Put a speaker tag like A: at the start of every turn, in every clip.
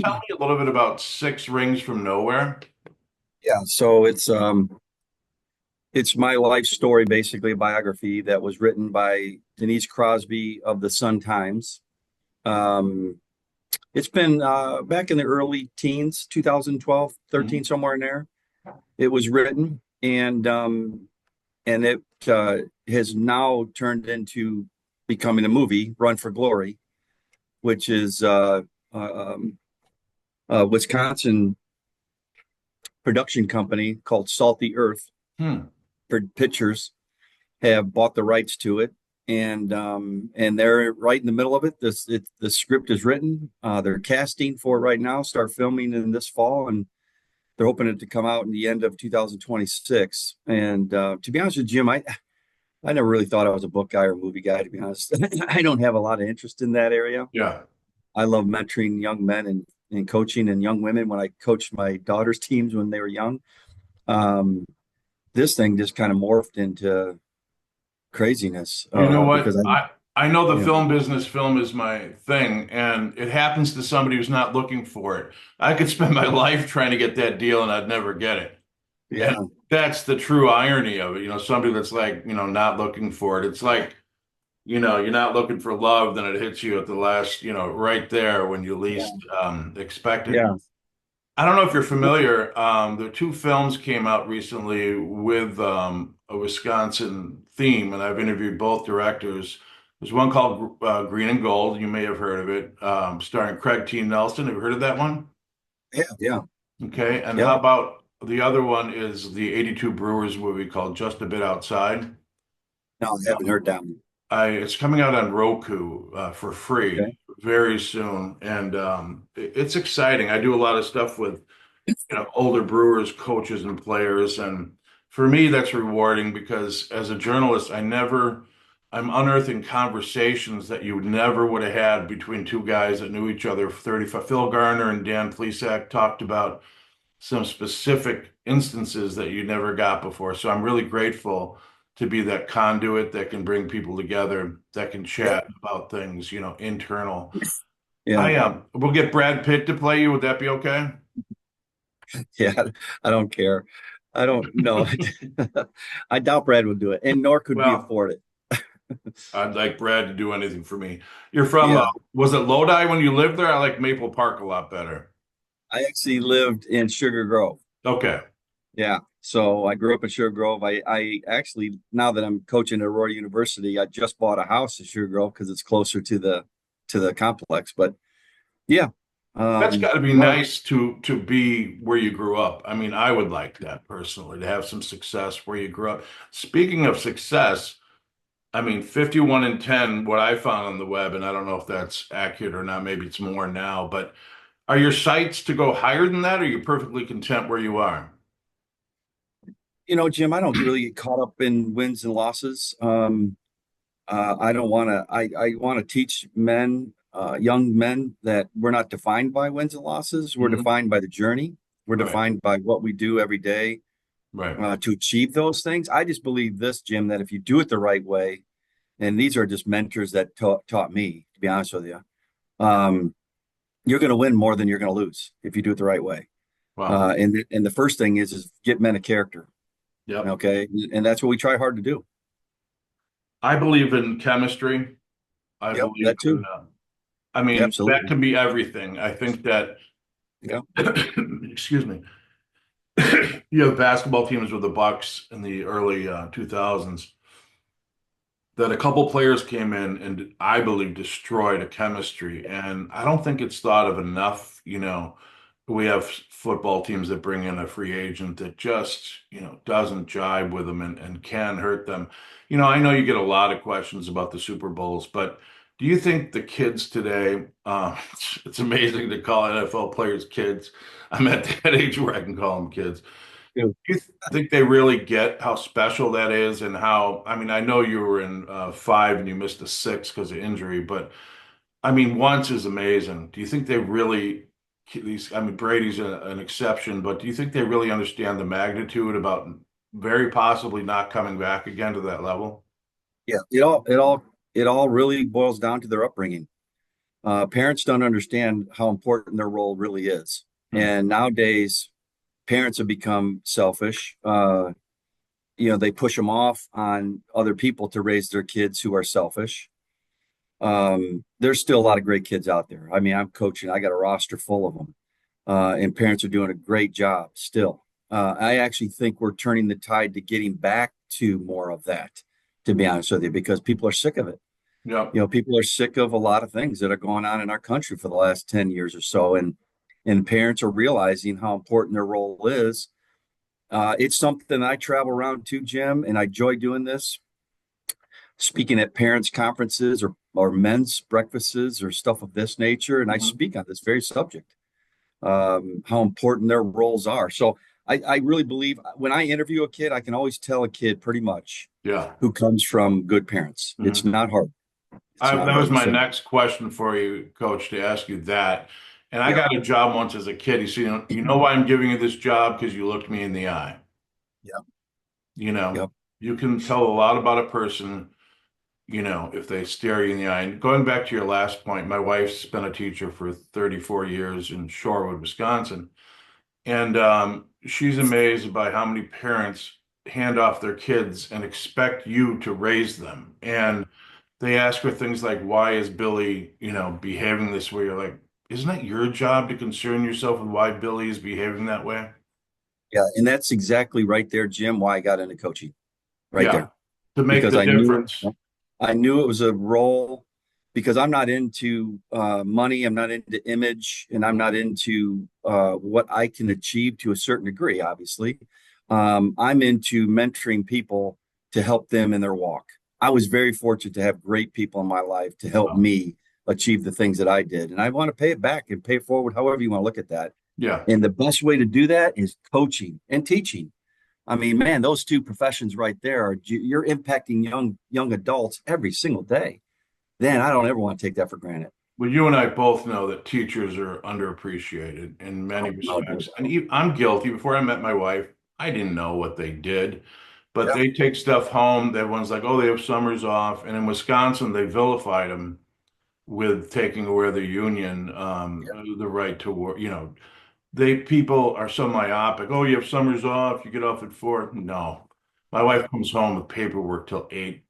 A: tell me a little bit about Six Rings from Nowhere?
B: Yeah, so it's my life story, basically a biography that was written by Denise Crosby of the Sun Times. Um, it's been back in the early teens, 2012,
A: Mhm.
B: 13, somewhere in there. It was written and it has now turned into becoming a movie, Run for Glory, which is uh, um, a Wisconsin production company called Salty Earth
A: Hmm.
B: for pictures have bought the rights to it, and they're right in the middle of it. The script is written. They're casting for it right now. Start filming in this fall, and they're hoping it to come out in the end of 2026. And to be honest with you, Jim, I never really thought I was a book guy or a movie guy. To be honest, I don't have a lot of interest in that area.
A: Yeah.
B: I love mentoring young men and coaching and young women when I coached my daughter's teams when they were young. Um, this thing just kind of morphed into craziness
A: You know
B: because
A: what? I know the
B: yeah,
A: film business, film is my thing, and it happens to somebody who's not looking for it. I could spend my life trying to get that deal and I'd never get it. And
B: yeah,
A: that's the true irony of it. Somebody that's like, not looking for it. It's like, you're not looking for love, then it hits you at the last, right there when you least
B: yeah,
A: expect it.
B: yeah.
A: I don't know if you're familiar. The two films came out recently with a Wisconsin theme, and I've interviewed both directors. There's one called Green and Gold. You may have heard of it, starring Craig T. Nelson. Have you heard of that one?
B: Yeah, yeah,
A: Okay. And
B: yep.
A: how about the other one is the 82 Brewers movie called Just a Bit Outside.
B: No, I haven't heard that one.
A: It's coming out on Roku for
B: Okay.
A: free very soon, and it's exciting. I do a lot of stuff with older brewers, coaches, and players. And for me, that's rewarding because as a journalist, I'm unearthing conversations that you never would have had between two guys that knew each other for 35. Phil Garner and Dan Plesac talked about some specific instances that you never got before. So I'm really grateful to be that conduit that can bring people together, that can
B: Yep.
A: chat about things, internal.
B: Yeah,
A: I will get Brad Pitt to play you. Would that be okay?
B: yeah. I don't care. I don't know. I doubt Brad would do it, and nor could we
A: Well,
B: afford it.
A: I'd like Brad to do anything for me. You're from,
B: Yeah,
A: was it Lodi when you lived there? I like Maple Park a lot better.
B: I actually lived in Sugar Grove.
A: Okay.
B: Yeah, so I grew up in Sugar Grove. I actually, now that I'm coaching at Aurora University, I just bought a house in Sugar Grove because it's closer to the complex. But yeah,
A: That's got to be
B: no,
A: nice to be where you grew up. I mean, I would like that personally, to have some success where you grew up. Speaking of success, I mean, 51 and 10, what I found on the web, and I don't know if that's accurate or not, maybe it's more now, but are your sights to go higher than that, or are you perfectly content where you are?
B: Jim, I don't really get caught up in wins and losses. I don't want to. I want to teach men, young men, that we're not defined by wins and losses. We're
A: Mhm.
B: defined by the journey. We're
A: Right,
B: defined by what we do every day
A: right.
B: to achieve those things. I just believe this, Jim, that if you do it the right way, and these are just mentors that taught me, to be honest with you, um, you're going to win more than you're going to lose if you do it the right way.
A: Wow.
B: And the first thing is get men of character.
A: Yep.
B: Okay, and that's what we try hard to do.
A: I believe in chemistry. I
B: Yep,
A: believe
B: that
A: in,
B: too.
A: I
B: Yeah,
A: mean, that
B: absolutely.
A: can be everything. I think that,
B: Yeah,
A: excuse me, you have basketball teams with the Bucks in the early 2000s that a couple players came in and I believe destroyed a chemistry. And I don't think it's thought of enough. We have football teams that bring in a free agent that just, doesn't jibe with them and can hurt them. I know you get a lot of questions about the Super Bowls, but do you think the kids today, it's amazing to call NFL players kids. I'm at that age where I can call them kids.
B: yeah.
A: Do you think they really get how special that is and how, I mean, I know you were in five and you missed a six because of injury, but I mean, once is amazing. Do you think they really, I mean, Brady's an exception, but do you think they really understand the magnitude about very possibly not coming back again to that level?
B: Yeah. It all really boils down to their upbringing. Parents don't understand how important their role really is.
A: Hmm.
B: And nowadays, parents have become selfish. They push them off on other people to raise their kids who are selfish. There's still a lot of great kids out there. I mean, I'm coaching, I got a roster full of them, and parents are doing a great job still. I actually think we're turning the tide to getting back to more of that, to be honest with you, because people are sick of it.
A: Yep.
B: People are sick of a lot of things that are going on in our country for the last 10 years or so. And parents are realizing how important their role is. It's something I travel around to, Jim, and I enjoy doing this, speaking at parents' conferences or men's breakfasts or stuff of this nature. And I
A: Mhm.
B: speak on this very subject, how important their roles are. So I really believe when I interview a kid, I can always tell a kid pretty much
A: Yeah.
B: who comes from good parents. It's
A: Mhm.
B: not hard. It's not
A: That was
B: hard.
A: my
B: So,
A: next question for you, Coach, to ask you that. And I
B: yeah,
A: got a job once as a kid. You know why I'm giving you this job? Because you looked me in the eye.
B: yeah,
A: You know,
B: yeah,
A: you can tell a lot about a person, if they stare you in the eye. And going back to your last point, my wife's been a teacher for 34 years in Shorewood, Wisconsin. And she's amazed by how many parents hand off their kids and expect you to raise them. And they ask her things like, why is Billy, behaving this way? You're like, isn't it your job to concern yourself with why Billy is behaving that way?
B: yeah. And that's exactly right there, Jim, why I got into coaching right
A: Yeah,
B: there.
A: to make
B: Because
A: the difference.
B: I knew it was a role because I'm not into money, I'm not into image, and I'm not into what I can achieve to a certain degree, obviously. I'm into mentoring people to help them in their walk. I was very fortunate to have great people in my life to help
A: Wow.
B: me achieve the things that I did. And I want to pay it back and pay it forward, however you want to look at that.
A: Yeah.
B: And the best way to do that is coaching and teaching. I mean, man, those two professions right there are you're impacting young adults every single day. Then I don't ever want to take that for granted.
A: Well, you and I both know that teachers are underappreciated in many
B: Oh, no, no
A: respects. And
B: doubt.
A: I'm guilty. Before I met my wife, I didn't know what they did, but
B: Yeah,
A: they take stuff home. Everyone's like, oh, they have summers off. And in Wisconsin, they vilified them with taking away the union,
B: yeah,
A: the right to work. People are so myopic. Oh, you have summers off. You get off at 4. No, my
B: yeah,
A: wife comes home with paperwork till 8.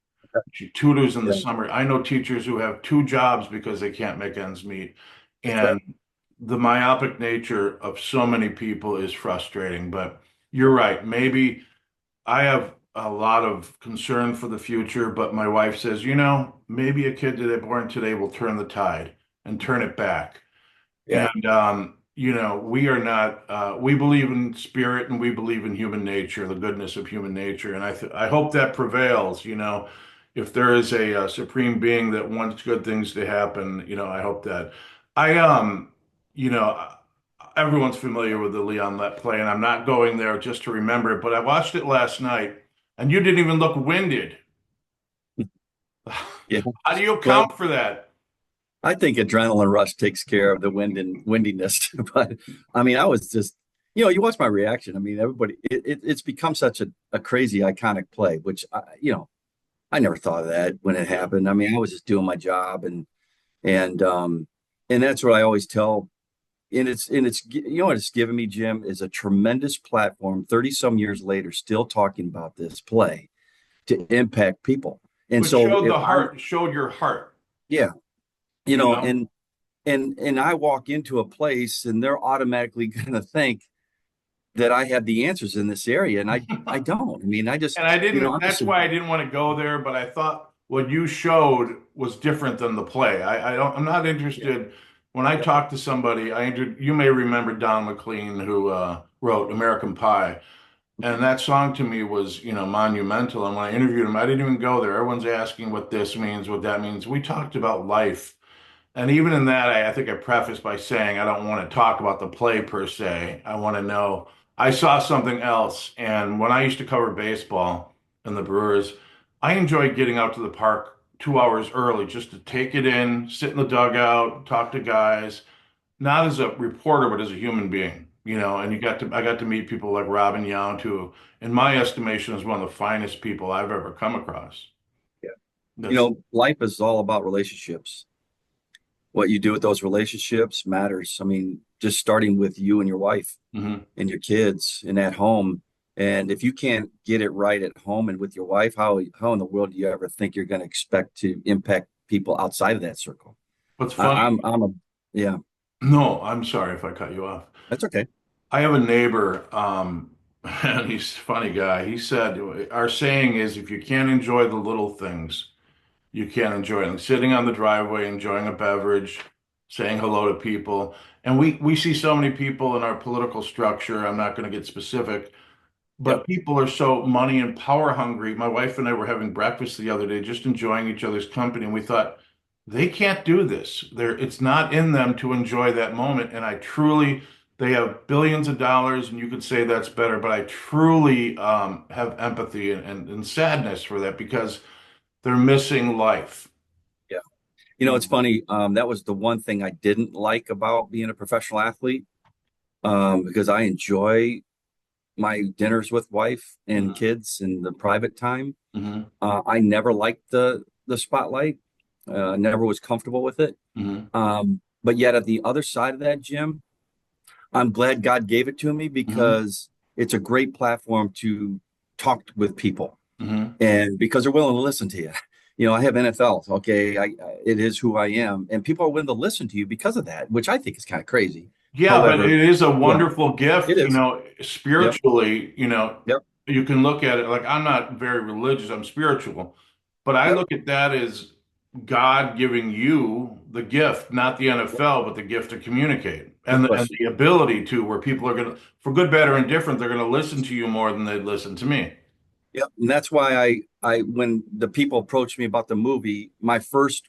A: She tutors in the
B: yeah.
A: summer. I know teachers who have two jobs because they can't make ends meet.
B: That's right.
A: And the myopic nature of so many people is frustrating. But you're right. Maybe I have a lot of concern for the future, but my wife says, maybe a kid that born today will turn the tide and turn it back.
B: Yeah,
A: And we are not. We believe in spirit and we believe in human nature, the goodness of human nature, and I hope that prevails. If there is a, supreme being that wants good things to happen, I hope that. I you know, everyone's familiar with the Leon Lett play, and I'm not going there just to remember it, but I watched it last night, and you didn't even look winded.
B: yeah.
A: How do you
B: Well,
A: account for that?
B: I think adrenaline rush takes care of the wind and windiness. But I mean, I was just, you watch my reaction. I mean, everybody, it's become such a crazy, iconic play, which I never thought of that when it
A: Yeah.
B: happened. I mean, I was just doing my job, and and that's what I always tell. And it's what it's given me, Jim, is a tremendous platform. 30 some years later, still talking about this play to impact people. And
A: But
B: so
A: showed
B: if
A: the
B: I,
A: heart, showed your heart,
B: yeah, you
A: you
B: know,
A: know?
B: and I walk into a place and they're automatically going to think that I have the answers in this area, and I don't. I mean, I just,
A: And I didn't,
B: I'm just
A: that's why I didn't want to go there, but I thought what you showed was different than the play. I'm not
B: yeah,
A: interested. When I
B: yeah,
A: talk to somebody, you may remember Don McLean, who wrote American Pie. And that song to me was, monumental. And when I interviewed him, I didn't even go there. Everyone's asking what this means, what that means. We talked about life. And even in that, I think I prefaced by saying I don't want to talk about the play per se. I want to know. I saw something else. And when I used to cover baseball and the Brewers, I enjoyed getting out to the park 2 hours early just to take it in, sit in the dugout, talk to guys, not as a reporter, but as a human being. And I got to meet people like Robin Yount, who, in my estimation, is one of the finest people I've ever come across.
B: yeah.
A: That's
B: Life is all about relationships. what you do with those relationships matters. I mean, just starting with you and your wife
A: Hmm.
B: and your kids and at home. And if you can't get it right at home and with your wife, how in the world do you ever think you're going to expect to impact people outside of that circle?
A: What's
B: I,
A: funny?
B: I'm a yeah,
A: No, I'm sorry if I cut you off.
B: that's okay.
A: I have a neighbor, and he's a funny guy. He said, our saying is, if you can't enjoy the little things, you can't enjoy it. Like sitting on the driveway, enjoying a beverage, saying hello to people. And we see so many people in our political structure. I'm not going to get specific,
B: Yep.
A: but people are so money and power hungry. My wife and I were having breakfast the other day, just enjoying each other's company, and we thought they can't do this. It's not in them to enjoy that moment. And I truly, they have billions of dollars, and you could say that's better, but I truly have empathy and sadness for that because they're missing life.
B: Yeah. You know, it's funny. That was the one thing I didn't like about being a professional athlete, because I enjoy my dinners with wife and
A: Hmm.
B: kids and the private time.
A: Hmm.
B: I never liked the spotlight. Never was comfortable with it.
A: Hmm.
B: But yet at the other side of that, Jim, I'm glad God gave it to me
A: Hmm.
B: because it's a great platform to talk with people
A: Hmm.
B: and because they're willing to listen to you. You know, I have NFL. Okay, it is who I am, and people are willing to listen to you because of that, which I think is kind of crazy.
A: Yeah, but
B: However,
A: it is a
B: yeah,
A: wonderful
B: it
A: gift,
B: is. Yep,
A: spiritually,
B: yep,
A: you can look at it like I'm not very religious, I'm spiritual, but I
B: yep.
A: look at that as God giving you the gift, not the
B: Yep.
A: NFL, but the gift to communicate
B: No
A: and
B: question.
A: the ability to where people are going to, for good, bad, or indifferent, they're going to listen to you more than they'd listen to me.
B: Yep, and that's why when the people approached me about the movie, my first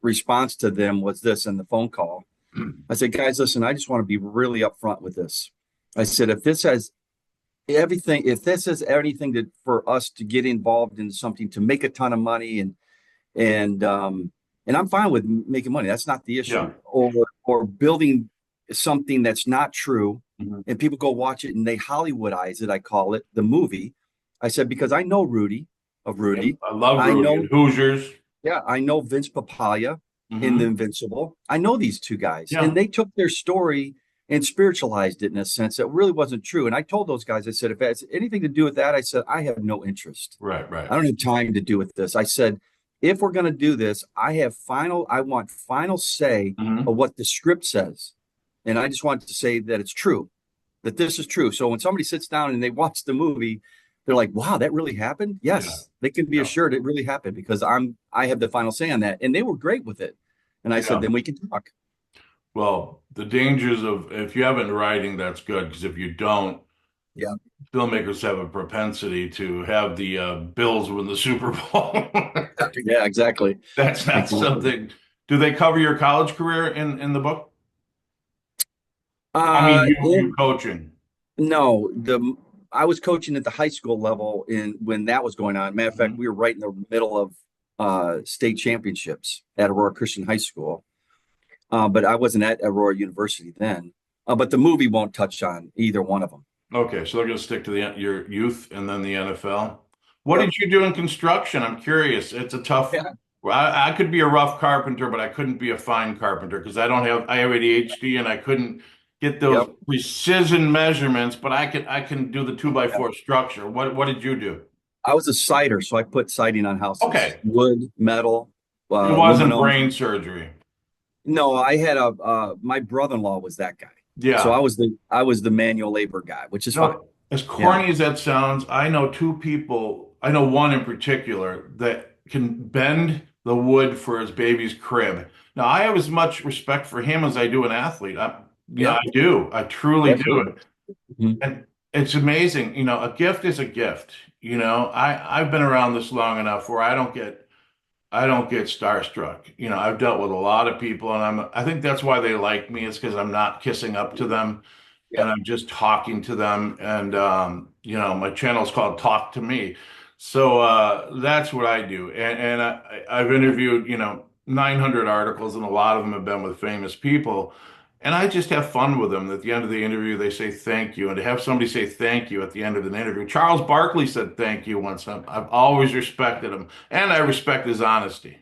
B: response to them was this in the phone call. I said, guys, listen, I just want to be really upfront with this. I said, if this is anything that for us to get involved in something to make a ton of money and and I'm fine with making money. That's not the
A: Yeah.
B: issue. Or building something that's not true,
A: Mhm.
B: and people go watch it and they Hollywoodize it. I call it the movie. I said because I know Rudy of
A: And
B: Rudy.
A: I love
B: I
A: Rudy and
B: know,
A: Hoosiers.
B: yeah, I know Vince Papaya in The
A: Hmm.
B: Invincible. I know these two guys, and
A: Yeah.
B: they took their story and spiritualized it in a sense that really wasn't true. And I told those guys, I said, if it has anything to do with that, I said, I have no interest.
A: Right, right.
B: I don't have time to do with this. I said, if we're going to do this, I want final say of
A: Hmm.
B: what the script says. And I just want to say that it's true, that this is true. So when somebody sits down and they watch the movie, they're like, wow, that really happened.
A: Yeah.
B: Yes, they can be
A: Yeah.
B: assured it really happened because I have the final say on that. And they were great with it. And I said,
A: Yeah.
B: then we can talk.
A: Well, the dangers of if you have it in writing, that's good because if you don't,
B: Yeah.
A: filmmakers have a propensity to have the Bills win the Super Bowl.
B: Yeah, exactly.
A: That's not
B: Exactly.
A: something. Do they cover your college career in the book? I mean, you
B: In
A: coaching.
B: No, the I was coaching at the high school level in when that was going on. Matter of fact,
A: Mhm.
B: we were right in the middle of state championships at Aurora Christian High School. But I wasn't at Aurora University then. But the movie won't touch on either one of them.
A: Okay, so they're going to stick to your youth and then the NFL. What
B: Yep.
A: did you do in construction? I'm curious. It's a tough.
B: Yeah.
A: Well, I could be a rough carpenter, but I couldn't be a fine carpenter because I have ADHD and I couldn't get those
B: Yep.
A: precision measurements, but I can do the two by
B: Yep.
A: four structure. What did you do?
B: I was a siders, so I put siding on houses,
A: Okay.
B: wood, metal,
A: It wasn't
B: aluminum.
A: brain surgery.
B: No, I had a my brother-in-law was that guy, so
A: Yeah.
B: I was the manual labor guy, which is fine.
A: No, as
B: Yeah.
A: corny as that sounds, I know two people, I know one in particular that can bend the wood for his baby's crib. Now, I have as much respect for him as I do an athlete.
B: Yeah.
A: I do. I truly
B: Absolutely.
A: do.
B: Mhm.
A: And it's amazing. A gift is a gift. I've been around this long enough where I don't get starstruck. I've dealt with a lot of people and I think that's why they like me is because I'm not kissing up to them and
B: Yep.
A: I'm just talking to them. And my channel is called Talk to Me. So that's what I do. And I've interviewed, 900 articles, and a lot of them have been with famous people. And I just have fun with them. At the end of the interview, they say thank you. And to have somebody say thank you at the end of an interview, Charles Barkley said thank you once. I've always respected him, and I respect his honesty.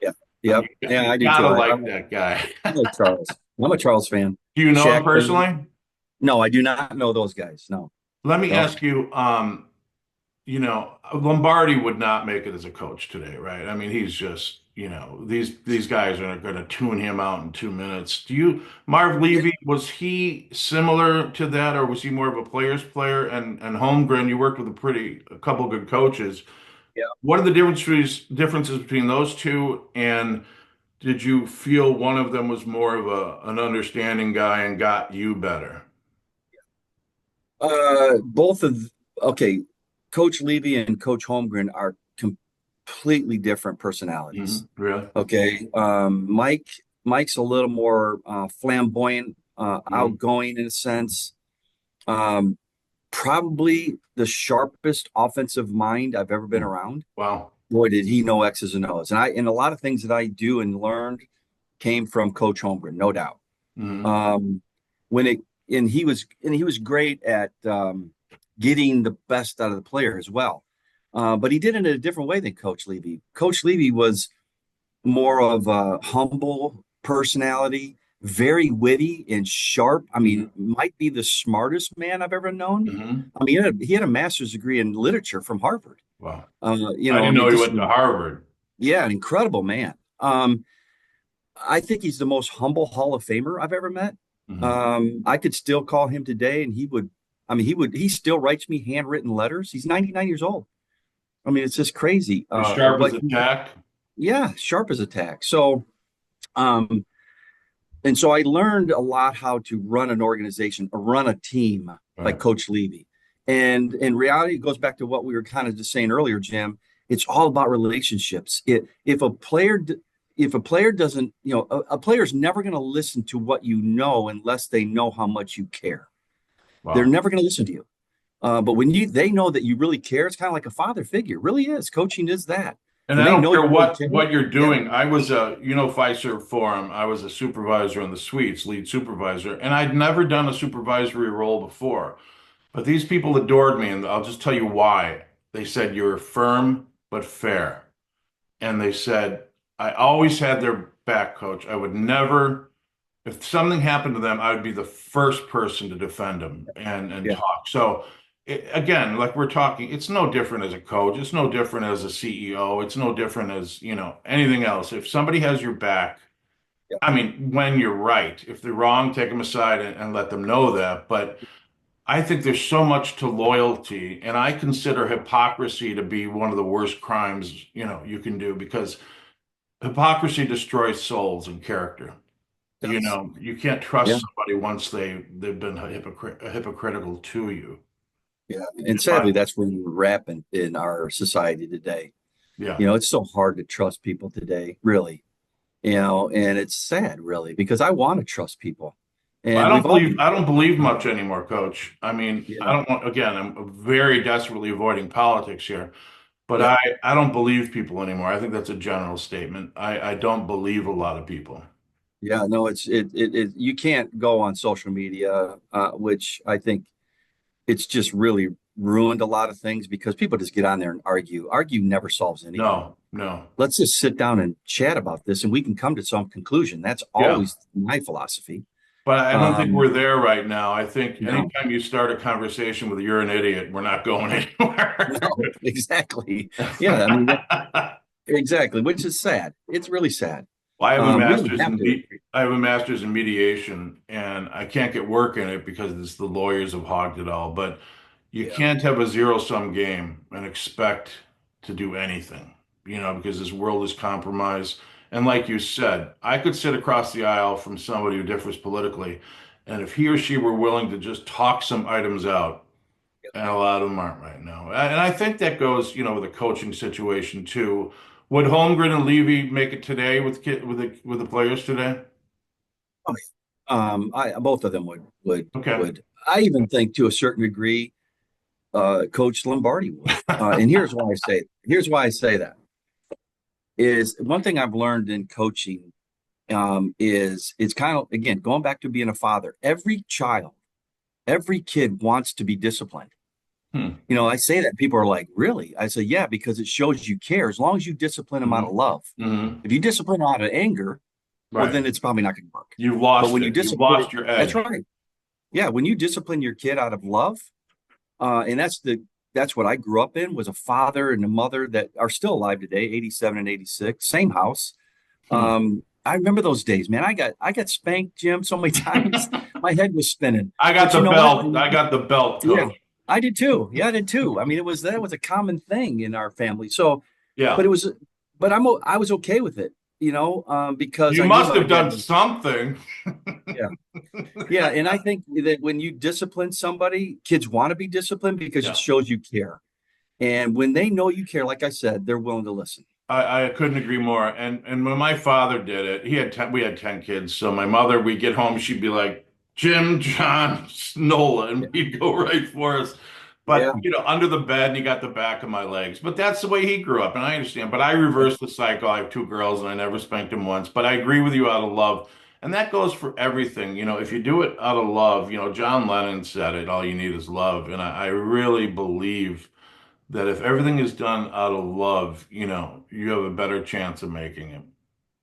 B: Yeah.
A: I mean,
B: Yep. Yeah,
A: you
B: I do
A: gotta
B: too.
A: like that guy.
B: I like Charles. I'm a Charles fan.
A: Do you know him
B: Shaq.
A: personally?
B: No, I do not know those guys. No,
A: Let me
B: no.
A: ask you, Lombardi would not make it as a coach today, right? I mean, he's just, these guys are going to tune him out in 2 minutes. Marv
B: Yeah.
A: Levy, was he similar to that, or was he more of a player's player? And Holmgren, you worked with a couple good coaches.
B: Yeah.
A: What are the differences between those two? And did you feel one of them was more of an understanding guy and got you better?
B: Both of okay, Coach Levy and Coach Holmgren are completely different personalities.
A: Really?
B: Okay. Mike's a little more flamboyant,
A: Mhm.
B: outgoing in a sense. Um, Probably the sharpest offensive mind I've ever been around.
A: Wow.
B: Boy, did he know X's and O's. And a lot of things that I do and learned came from Coach Holmgren, no doubt.
A: Hmm.
B: Um, when it and he was great at getting the best out of the player as well. But he did it in a different way than Coach Levy. Coach Levy was more of a humble personality, very witty and sharp. I mean,
A: Hmm.
B: might be the smartest man I've ever known.
A: Hmm.
B: I mean, he had a master's degree in literature from Harvard.
A: Wow. I
B: I
A: didn't
B: mean,
A: know he
B: just
A: went to Harvard.
B: yeah, an incredible man. I think he's the most humble Hall of Famer I've ever met.
A: Hmm.
B: I could still call him today, and he still writes me handwritten letters. He's 99 years old. I mean, it's just crazy.
A: As sharp as
B: But
A: a tack.
B: yeah, sharp as a tack. Um, so I learned a lot how to run an organization, or run a team by
A: Right.
B: Coach Levy. And in reality, it goes back to what we were kind of just saying earlier, Jim. It's all about relationships. If a player doesn't, a player's never going to listen to what you know unless they know how much you care. They're
A: Wow.
B: never going to listen to you. But when they know that you really care, it's kind of like a father figure. It really is. Coaching is that.
A: And
B: When
A: I
B: they
A: don't
B: know
A: care
B: you really
A: what
B: care,
A: what you're
B: yeah,
A: doing. I was Fiserv Forum. I was a supervisor in the suites, lead supervisor, and I'd never done a supervisory role before. But these people adored me, and I'll just tell you why. They said you're firm but fair. And they said, I always had their back, coach. I would never, if something happened to them, I would be the first person to defend them and
B: yeah,
A: talk. So, again, like we're talking, it's no different as a coach. It's no different as a CEO. It's no different as, anything else. If somebody has your back,
B: yeah,
A: I mean, when you're right, if they're wrong, take them aside and let them know that. But I think there's so much to loyalty, and I consider hypocrisy to be one of the worst crimes, you can do because hypocrisy destroys souls and character.
B: it does.
A: You can't trust
B: Yeah,
A: somebody once they've been hypocritical to you.
B: yeah. And sadly, that's where we're at in our society today.
A: Yeah.
B: It's so hard to trust people today, really. And it's sad, really, because I want to trust people,
A: I
B: and
A: don't
B: we've all
A: believe
B: been.
A: I don't believe much anymore, coach. I mean, I
B: Yeah,
A: don't want again, I'm very desperately avoiding politics here, but
B: yeah,
A: I don't believe people anymore. I think that's a general statement. I don't believe a lot of people.
B: yeah. No, you can't go on social media, which I think it's just really ruined a lot of things because people just get on there and argue. Argue never solves anything.
A: No, no.
B: Let's just sit down and chat about this, and we can come to some conclusion. That's
A: Yeah.
B: always my philosophy.
A: But I don't think
B: Um,
A: we're there right now. I think
B: no,
A: anytime you start a conversation with "you're an idiot," we're not going anywhere.
B: no, exactly. Yeah, I mean, exactly, which is sad. It's really sad.
A: Well,
B: We don't have to.
A: I have a master's in mediation, and I can't get work in it because the lawyers have hogged it all. But you
B: Yeah,
A: can't have a zero-sum game and expect to do anything, because this world is compromised. And like you said, I could sit across the aisle from somebody who differs politically, and if he or she were willing to just talk some items out, and a lot of them aren't right now. And I think that goes, with a coaching situation too. Would Holmgren and Levy make it today with the players today?
B: I both of them
A: Okay.
B: would. I even think to a certain degree, Coach Lombardi would. And here's why I say that is one thing I've learned in coaching is it's kind of again going back to being a father. Every kid wants to be disciplined.
A: Hmm.
B: I say that people are like, really? I say, yeah, because it shows you care. As long as you discipline them out
A: Hmm.
B: of love.
A: Hmm.
B: If you discipline them out of anger, well,
A: Right.
B: then it's probably not going to work.
A: You've
B: But
A: lost
B: when you
A: it. You've
B: discipline it,
A: lost your
B: that's
A: edge.
B: right. Yeah, when you discipline your kid out of love, and that's what I grew up in, was a father and a mother that are still alive today, 87 and 86, same house.
A: Hmm.
B: I remember those days, man. I got spanked, Jim, so many times. My head was spinning.
A: I got
B: But
A: the
B: you know what?
A: belt. I got the belt,
B: Yeah,
A: coach.
B: I did too. Yeah, I did too. I mean, that was a common thing in our family. So, but
A: Yeah.
B: it was, but I was okay with it, because
A: You
B: I knew
A: must
B: my
A: have
B: dad
A: done
B: was,
A: something.
B: yeah. Yeah, and I think that when you discipline somebody, kids want to be disciplined because it
A: Yeah.
B: shows you care. And when they know you care, like I said, they're willing to listen.
A: I couldn't agree more. And when my father did it, we had 10 kids. So my mother, we'd get home, she'd be like, Jim, John, Nola,
B: Yeah.
A: and he'd go right for us. But
B: Yeah.
A: under the bed, and he got the back of my legs. But that's the way he grew up, and I understand. But I reversed the cycle. I have two girls, and I never spanked them once. But I agree with you out of love. And that goes for everything. If you do it out of love, John Lennon said it, all you need is love. And I really believe that if everything is done out of love, you have a better chance of making it,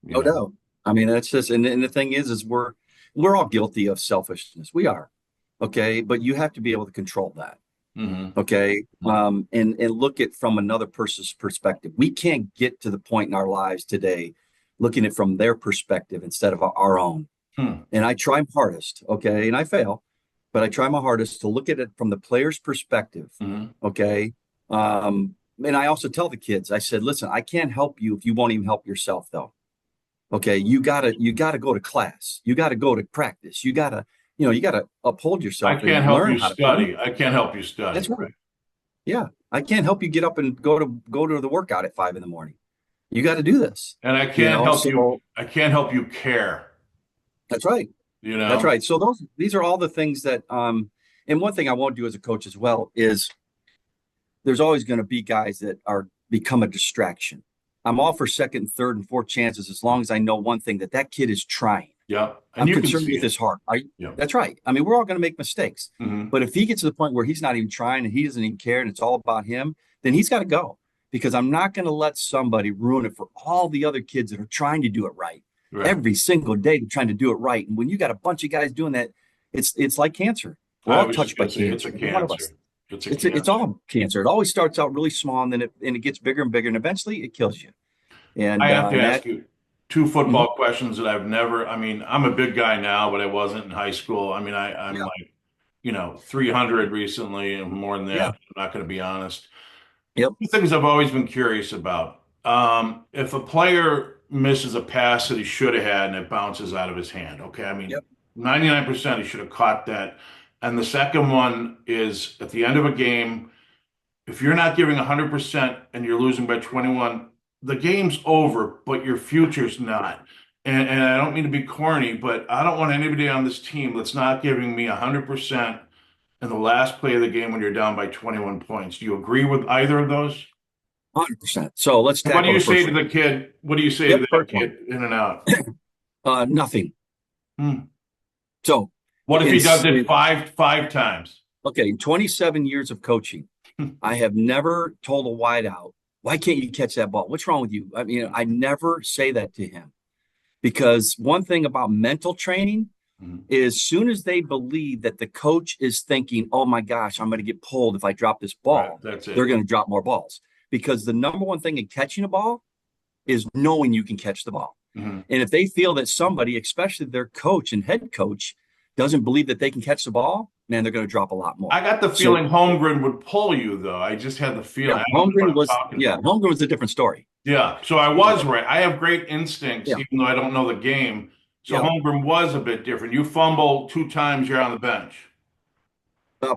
A: you
B: No
A: know.
B: doubt. I mean, that's just, and the thing is we're all guilty of selfishness. We are. Okay. But you have to be able to control that.
A: Hmm.
B: Okay. And look at from another person's perspective. We can't get to the point in our lives today looking at from their perspective instead of our own.
A: Hmm.
B: And I try my hardest, okay, and I fail, but I try my hardest to look at it from the player's perspective,
A: Hmm.
B: okay. And I also tell the kids, I said, listen, I can't help you if you won't even help yourself, though. Okay, you gotta go to class, you gotta go to practice, you gotta uphold
A: I
B: yourself
A: can't
B: and
A: help
B: learn
A: you
B: how to win.
A: study. I can't help you study,
B: That's right.
A: right?
B: Yeah, I can't help you get up and go to the workout at 5 in the morning. You got to do this,
A: And
B: So
A: I can't help you care,
B: that's right.
A: you
B: That's
A: know?
B: right. So these are all the things that and one thing I won't do as a coach as well is there's always going to be guys that are become a distraction. I'm all for second, third, and fourth chances as long as I know one thing that kid is trying.
A: Yeah. And
B: I'm
A: you can
B: concerned
A: see
B: with
A: it.
B: his heart.
A: Yeah.
B: That's right. I mean, we're all going to make mistakes,
A: Hmm.
B: but if he gets to the point where he's not even trying and he doesn't even care and it's all about him, then he's got to go because I'm not going to let somebody ruin it for all the other kids that are trying to do it right
A: Right.
B: every single day. They're trying to do it right, and when you got a bunch of guys doing that, it's like cancer. We're
A: I
B: all
A: was just
B: touched by
A: gonna say it's a
B: cancer. Every one of us.
A: cancer. It's a
B: It's
A: cancer.
B: all cancer. It always starts out really small, and then it gets bigger and bigger, and eventually it kills you.
A: I
B: And
A: have
B: uh,
A: to
B: and
A: ask
B: that
A: you two
B: mhm.
A: football questions that I've never, I mean, I'm a big guy now, but I wasn't in high school. I mean, I'm
B: Yeah,
A: like, 300 recently and more than that.
B: yeah,
A: I'm not going to be honest.
B: yep,
A: Two things I've always been curious about. If a player misses a pass that he should have had and it bounces out of his hand, okay, I mean,
B: yep.
A: 99% he should have caught that. And the second one is at the end of a game, if you're not giving 100% and you're losing by 21, the game's over, but your future's not. And I don't mean to be corny, but I don't want anybody on this team that's not giving me 100% in the last play of the game when you're down by 21 points. Do you agree with either of those?
B: 100%. So let's
A: And what do
B: tackle
A: you
B: the
A: say
B: first
A: to
B: one.
A: the kid? What do you say to
B: Yep,
A: that
B: first one.
A: kid in and out?
B: Nothing.
A: Hmm.
B: So
A: What if
B: in,
A: he does it
B: in
A: five times?
B: okay, in 27 years of coaching, I have never told a wideout, why can't you catch that ball? What's wrong with you? I mean, I never say that to him because one thing about mental training
A: Mhm.
B: is soon as they believe that the coach is thinking, oh my gosh, I'm going to get pulled if I drop this
A: Right,
B: ball,
A: that's
B: they're
A: it.
B: going to drop more balls because the number one thing in catching a ball is knowing you can catch the ball.
A: Mhm.
B: And if they feel that somebody, especially their coach and head coach, doesn't believe that they can catch the ball, man, they're going to drop a lot
A: I
B: more.
A: got the
B: So
A: feeling Holmgren would pull you, though. I just had the
B: yeah,
A: feeling. I don't know what I'm talking about.
B: Holmgren was a different story.
A: Yeah, so I
B: Yeah,
A: was right. I have great instincts,
B: yeah,
A: even though I don't know the game. So
B: yeah.
A: Holmgren was a bit different. You fumble two times, you're on the bench.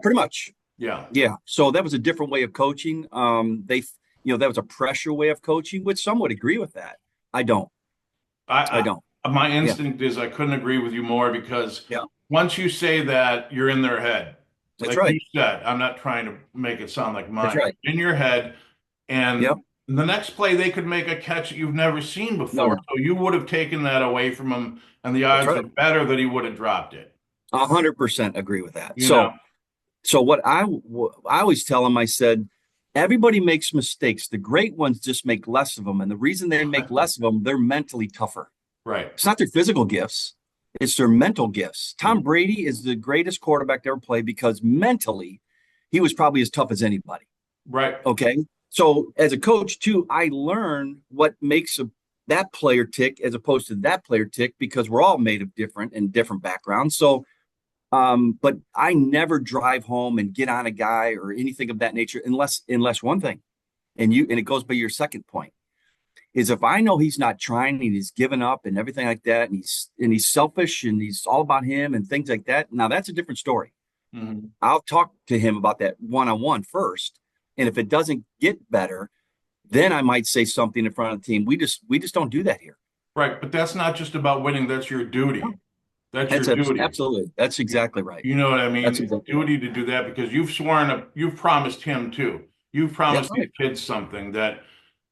B: Pretty much.
A: Yeah.
B: Yeah. So that was a different way of coaching. That was a pressure way of coaching, which some would agree with that. I don't. I
A: I,
B: don't.
A: my
B: Yeah.
A: instinct is I couldn't agree with you more because
B: Yeah.
A: once you say that, you're in their head.
B: That's
A: Like you
B: right.
A: said, I'm not trying to make it sound like
B: That's
A: mine.
B: right.
A: In your head,
B: Yep.
A: and the next play they could make a catch that you've never seen
B: No,
A: before.
B: no.
A: So you would have taken that away from him, and the
B: That's
A: odds are
B: right.
A: better that he would have dropped it.
B: 100% agree with that.
A: You know,
B: So So I always tell them, I said, everybody makes mistakes. The great ones just make less of them. And the reason they make less of them, they're mentally tougher.
A: Right.
B: It's not their physical gifts, it's their mental gifts. Tom Brady is the greatest quarterback to ever play because mentally, he was probably as tough as anybody.
A: Right.
B: Okay. So as a coach, too, I learn what makes that player tick as opposed to that player tick because we're all made of different and different backgrounds. So but I never drive home and get on a guy or anything of that nature unless one thing, and it goes by your second point, is if I know he's not trying and he's given up and everything like that, and he's selfish and he's all about him and things like that. Now that's a different story.
A: Mm-hmm.
B: I'll talk to him about that one-on-one first. And if it doesn't get better, then I might say something in front of the team. We just don't do that here.
A: Right. But that's not just about winning. That's your duty.
B: No,
A: That's your duty.
B: absolutely. That's exactly right.
A: You know what I
B: That's
A: mean? It's
B: exactly
A: a
B: right.
A: duty to do that because you've promised him too. You've
B: Yeah,
A: promised these
B: right.
A: kids something that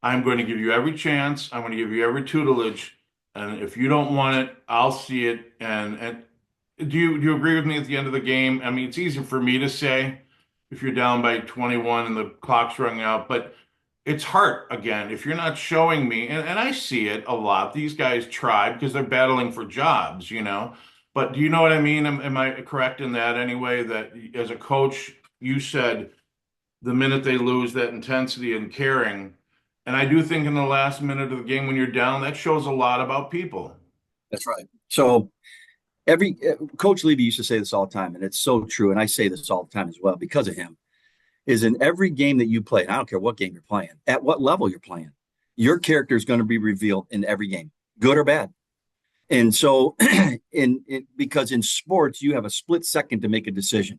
A: I'm going to give you every chance. I'm going to give you every tutelage. And if you don't want it, I'll see it. And do you agree with me at the end of the game? I mean, it's easy for me to say if you're down by 21 and the clock's running out, but it's hard again if you're not showing me, and I see it a lot. These guys try because they're battling for jobs, you know. But do you know what I mean? Am I correct in that anyway? That as a coach, you said the minute they lose that intensity and caring, and I do think in the last minute of the game when you're down, that shows a lot about people.
B: That's right. So every Coach Levy used to say this all the time, and it's so true. And I say this all the time as well because of him. Is in every game that you play, and I don't care what game you're playing, at what level you're playing, your character is going to be revealed in every game, good or bad. And so, because in sports you have a split second to make a decision,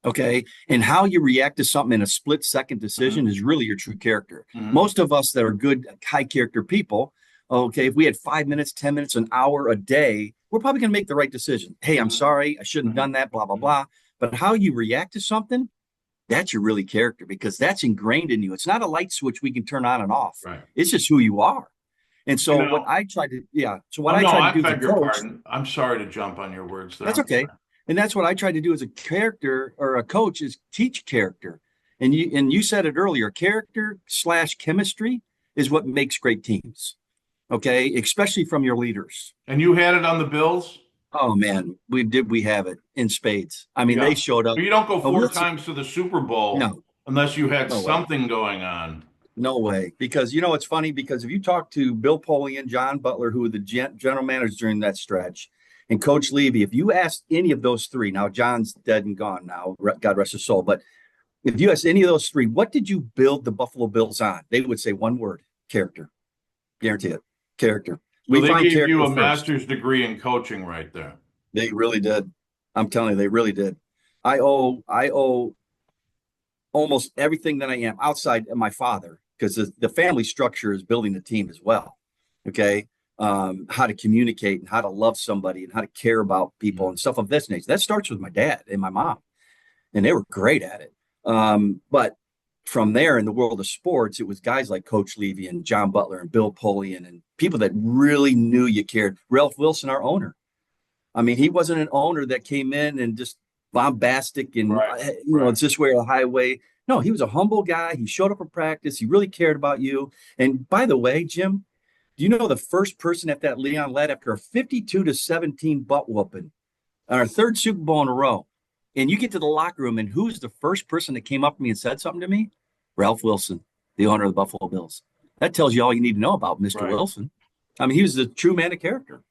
B: okay, and how you react to something in a split second decision
A: Mhm.
B: is really your true character.
A: Mhm.
B: Most of us that are good high character people, okay, if we had 5 minutes, 10 minutes, an hour a day, we're probably going to make the right decision. Hey, I'm
A: Mhm.
B: sorry, I shouldn't have done
A: Mhm.
B: that, blah blah
A: Mhm.
B: blah. But how you react to something, that's your really character because that's ingrained in you. It's not a light switch we can turn on and off.
A: Right.
B: It's just who you are. And
A: You
B: so what
A: know,
B: I try to, yeah. So what
A: oh
B: I
A: no,
B: try to
A: I
B: do as a
A: beg your
B: coach,
A: pardon. I'm sorry to jump on your words there.
B: that's
A: I'm
B: okay.
A: sorry.
B: And that's what I try to do as a character or a coach is teach character. And you said it earlier, character slash chemistry is what makes great teams. Okay. Especially from your leaders.
A: And you had it on the Bills?
B: Oh man, we have it in spades. I mean, they
A: Yeah.
B: showed up.
A: But you don't go
B: Oh,
A: four times to the Super Bowl
B: no,
A: unless you had
B: no way.
A: something going on.
B: No way. Because it's funny because if you talk to Bill Polian, John Butler, who were the general managers during that stretch, and Coach Levy, if you asked any of those three, now John's dead and gone now, God rest his soul, but if you asked any of those three, what did you build the Buffalo Bills on? They would say one word, character. Guarantee it. Character.
A: So
B: We
A: they
B: find
A: gave you
B: character
A: a
B: first.
A: master's degree in coaching right there.
B: They really did. I'm telling you, they really did. I owe almost everything that I am outside of my father, because the family structure is building a team as well. Okay. How to communicate and how to love somebody and how to care about people
A: Mhm.
B: and stuff of this nature. That starts with my dad and my mom, and they were great at it. But from there in the world of sports, it was guys like Coach Levy and John Butler and Bill Polian and people that really knew you cared. Ralph Wilson, our owner. I mean, he wasn't an owner that came in and just bombastic and
A: Right, right.
B: it's this way or the highway. No, he was a humble guy. He showed up for practice. He really cared about you. And by the way, Jim, do you know the first person at that Leon Lett after a 52-17 butt whooping on our third Super Bowl in a row? And you get to the locker room, and who's the first person that came up to me and said something to me? Ralph Wilson, the owner of the Buffalo Bills. That tells you all you need to know about Mr.
A: Right.
B: Wilson. I mean, he was the true man of character.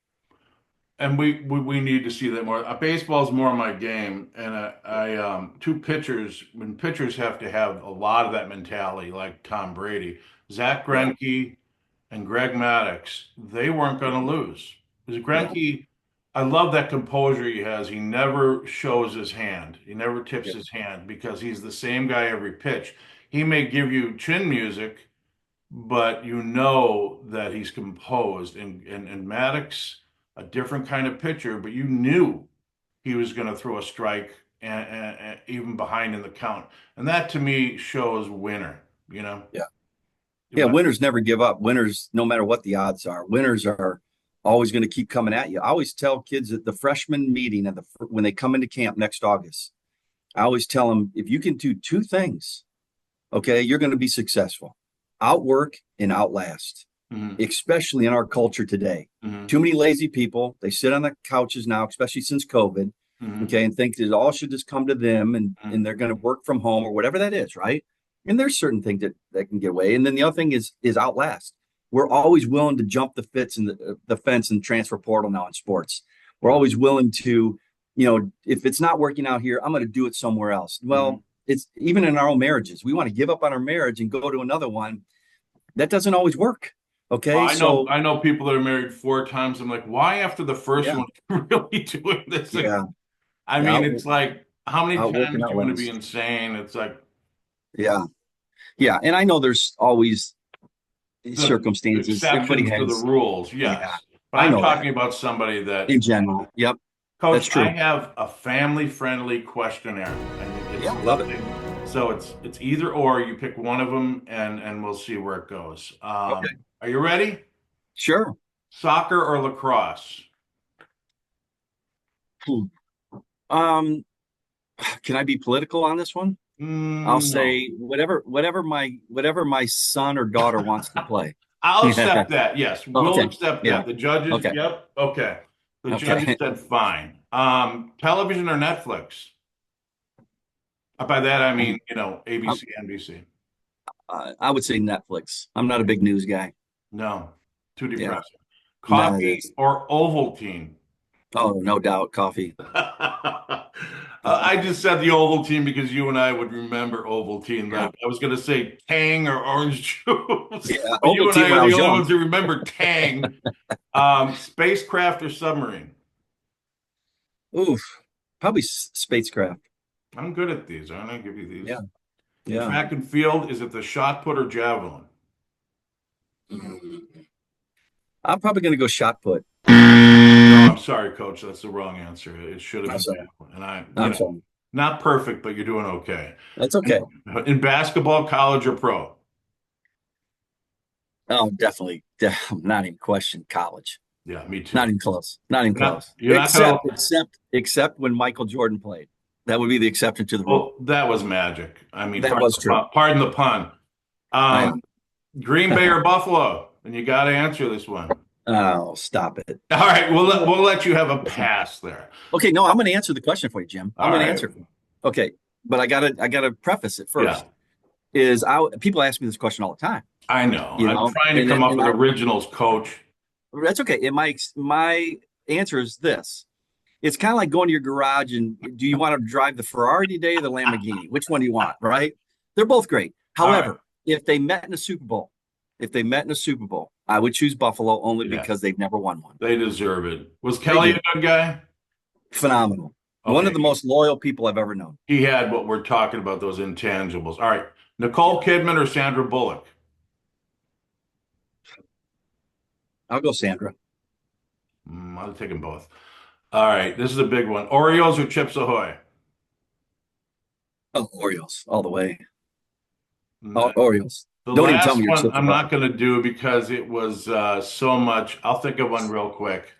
A: And we need to see that more. Baseball's more my game, and two pitchers. When pitchers have to have a lot of that mentality, like Tom Brady, Zach
B: Yeah,
A: Greinke, and Greg Maddux, they weren't going to lose. Because
B: yeah,
A: Greinke, I love that composure he has. He never shows his hand. He never tips
B: yeah,
A: his hand because he's the same guy every pitch. He may give you chin music, but you know that he's composed. And Maddox, a different kind of pitcher, but you knew he was going to throw a strike and even behind in the count. And that to me shows winner, you know.
B: yeah. Yeah,
A: But
B: winners never give up. Winners, no matter what the odds are, winners are always going to keep coming at you. I always tell kids at the freshman meeting and when they come into camp next August, I always tell them if you can do two things, okay, you're going to be successful. Outwork and outlast,
A: Hmm.
B: especially in our culture today.
A: Hmm.
B: Too many lazy people. They sit on the couches now, especially since COVID,
A: Hmm.
B: okay, and think that it all should just come to them and
A: Hmm.
B: they're going to work from home or whatever that is, right? And there's certain things that can get away. And then the other thing is outlast. We're always willing to jump the fence and transfer portal now in sports. We're
A: Yeah.
B: always willing to, if it's not working out here, I'm going to do it somewhere else.
A: Hmm.
B: Well, it's even in our own marriages. We want to give up on our marriage and go to another one. That doesn't always work.
A: Well,
B: Okay. So
A: I know people that are married 4 times. I'm like, why after the first
B: yeah,
A: one are you really doing this again?
B: yeah.
A: I mean,
B: Out,
A: it's like, how many
B: outwork and
A: times do you want to be
B: outlast.
A: insane? It's like
B: Yeah. Yeah. And I know there's always
A: the
B: circumstances. Everybody
A: exceptions to the
B: has,
A: rules,
B: yeah,
A: yes. But
B: I
A: I'm
B: know that
A: talking about somebody that,
B: in general. Yep.
A: Coach,
B: That's
A: I
B: true.
A: have a family-friendly questionnaire, and
B: Yeah.
A: it's
B: Love it.
A: nothing. So it's either or. You pick one of them, and we'll see where it goes.
B: Okay.
A: Are you ready?
B: Sure.
A: Soccer or lacrosse?
B: Hmm. Um, can I be political on this one? I'll
A: No.
B: say whatever my son or daughter wants to play.
A: I'll
B: Yeah.
A: accept that. Yes, we'll
B: Okay.
A: accept
B: Yeah.
A: that. The judges,
B: Okay.
A: yep, okay. The judges
B: Okay.
A: said fine. Television or Netflix? By that I mean,
B: Um,
A: ABC, NBC.
B: I would say Netflix. I'm not a big news guy.
A: No, too
B: Yeah.
A: depressing.
B: No, it
A: Coffee
B: is.
A: or Ovaltine?
B: Oh, no doubt. Coffee.
A: I just said the Ovaltine because you and I would remember Ovaltine.
B: Yeah.
A: Like I was going to say Tang or orange juice,
B: Yeah.
A: but you and
B: Ovaltine
A: I
B: when
A: are
B: I
A: the
B: was
A: only
B: young.
A: ones who remember Tang. Spacecraft or submarine?
B: Oof. Probably spacecraft.
A: I'm good at these. I'm going to give you
B: Yeah.
A: these.
B: Yeah.
A: Track and field, is it the shot put or javelin?
B: Mm. I'm probably going to go shot put.
A: No, I'm sorry, coach. That's the wrong answer. It should have
B: I'm
A: been
B: sorry.
A: javelin. And
B: I'm sorry.
A: not perfect, but you're doing okay.
B: That's okay.
A: In basketball, college or pro?
B: Oh, definitely. Not even question college.
A: Yeah, me
B: Not
A: too.
B: even close. Not even close.
A: You're not gonna.
B: Except when Michael Jordan played. That would be the exception to the rule.
A: Well, that was magic. I mean,
B: That was true.
A: pardon the pun.
B: I
A: Um, Green Bay or Buffalo? And you got to answer this one.
B: Oh, stop it.
A: All right, we'll let you have a pass there.
B: Okay, no, I'm going to answer the question for you, Jim. I'm
A: All
B: going to
A: right.
B: answer. Okay, but I gotta preface it
A: Yeah,
B: first. Is I People ask me this question all the time,
A: I know. I'm trying to
B: and
A: come up
B: and
A: with
B: I
A: originals, coach.
B: that's okay. And my answer is this: it's kind of like going to your garage and do you want to drive the Ferrari today or the Lamborghini? Which one do you want? Right? They're both great.
A: All right.
B: However, if they met in a Super Bowl, I would choose Buffalo only
A: Yeah,
B: because they've never won one.
A: they deserve it. Was
B: They
A: Kelly a
B: do.
A: good guy?
B: Phenomenal. One of the
A: Okay.
B: most loyal people I've ever known.
A: He had what we're talking about, those intangibles. All right. Nicole
B: Yeah.
A: Kidman or Sandra Bullock?
B: I'll go Sandra.
A: I'll take them both. All right. This is a big one. Oreos or Chips Ahoy?
B: Oh, Orioles all the way. Oh,
A: No.
B: Orioles.
A: The
B: Don't even tell
A: last
B: me your
A: one
B: chips
A: I'm
B: are
A: not going to do because it was so much. I'll think of one real quick.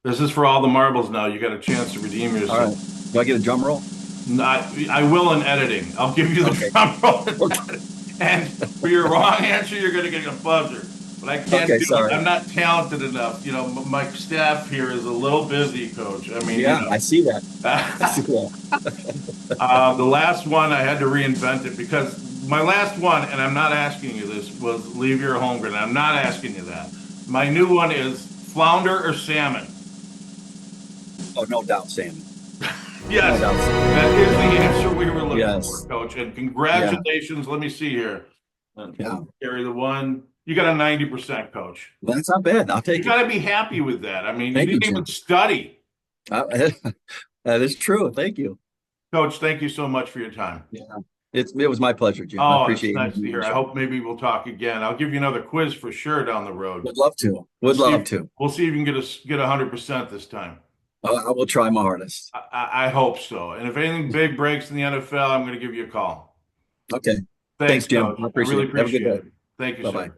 A: This is for all the marbles now. You got a chance to redeem
B: all
A: yourself.
B: right. Do I get a drum roll?
A: Not, I will in editing. I'll give you the
B: Okay.
A: drum roll in
B: Okay.
A: editing. And for your wrong answer, you're going to get a buzzer. But I can't
B: Okay.
A: do it.
B: Sorry.
A: I'm not talented enough. My staff here is a little busy, coach. I mean,
B: Yeah, I see that. I see that.
A: The last one, I had to reinvent it because my last one, and I'm not asking you this, was leave your home grid. I'm not asking you that. My new one is flounder or salmon.
B: Oh, no doubt, Sammy. No
A: Yes,
B: doubt, Sammy.
A: that is the answer we were looking for,
B: Yes.
A: coach. And
B: Yeah.
A: congratulations. Let me see here.
B: Yeah.
A: Carry the one. You got a 90%, coach.
B: That's not bad. I'll
A: You
B: take it.
A: got to be happy with that. I mean, you
B: Thank you,
A: didn't even
B: Jim.
A: study.
B: Uh, that is true. Thank you.
A: Coach, thank you so much for your time.
B: Yeah. It was my pleasure, Jim. I
A: Oh, it's
B: appreciate
A: nice to
B: you.
A: hear. I hope maybe we'll talk again. I'll give you another quiz for sure down the road.
B: Would love to.
A: We'll
B: Would
A: see
B: love
A: if,
B: to.
A: we'll see if you can get 100% this time.
B: I will try my hardest.
A: I hope so. And if anything big breaks in the NFL, I'm going to give you a call.
B: Okay.
A: Thanks,
B: Thanks, Jim.
A: Coach.
B: I
A: I really
B: appreciate it. Have a good
A: appreciate
B: day.
A: it. Thank you,
B: Bye bye.
A: sir.